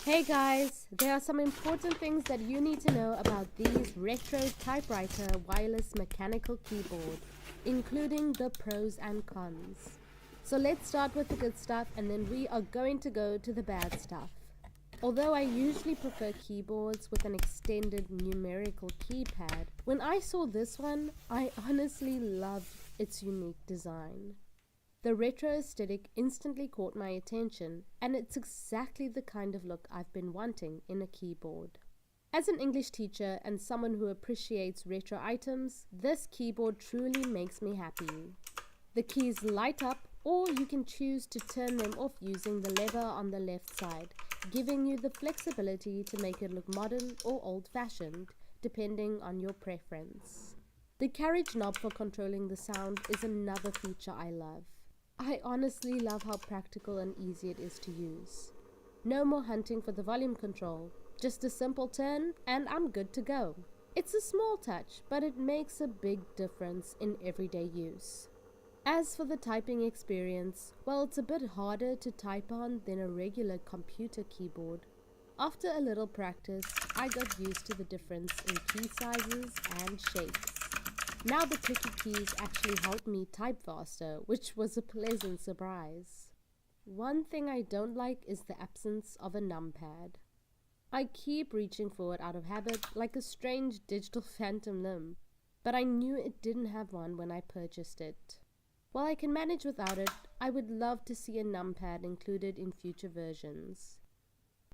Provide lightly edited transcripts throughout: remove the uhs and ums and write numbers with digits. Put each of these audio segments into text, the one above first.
Hey guys, there are some important things that you need to know about these retro typewriter wireless mechanical keyboard, including the pros and cons. So let's start with the good stuff and then we are going to go to the bad stuff. Although I usually prefer keyboards with an extended numerical keypad, when I saw this one, I honestly loved its unique design. The retro aesthetic instantly caught my attention, and it's exactly the kind of look I've been wanting in a keyboard. As an English teacher and someone who appreciates retro items, this keyboard truly makes me happy. The keys light up, or you can choose to turn them off using the lever on the left side, giving you the flexibility to make it look modern or old-fashioned, depending on your preference. The carriage knob for controlling the sound is another feature I love. I honestly love how practical and easy it is to use. No more hunting for the volume control, just a simple turn and I'm good to go. It's a small touch, but it makes a big difference in everyday use. As for the typing experience, well, it's a bit harder to type on than a regular computer keyboard. After a little practice, I got used to the difference in key sizes and shapes. Now the clicky keys actually help me type faster, which was a pleasant surprise. One thing I don't like is the absence of a numpad. I keep reaching for it out of habit like a strange digital phantom limb, but I knew it didn't have one when I purchased it. While I can manage without it, I would love to see a numpad included in future versions.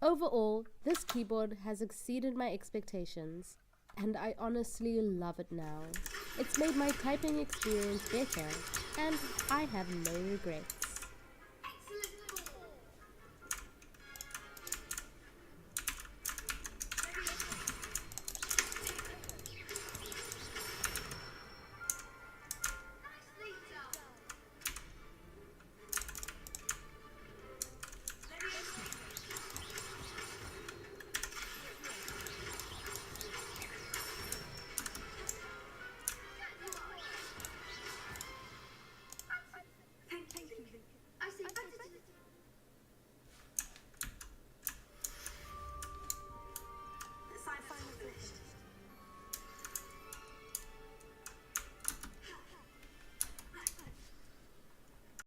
Overall, this keyboard has exceeded my expectations, and I honestly love it now. It's made my typing experience better, and I have no regrets.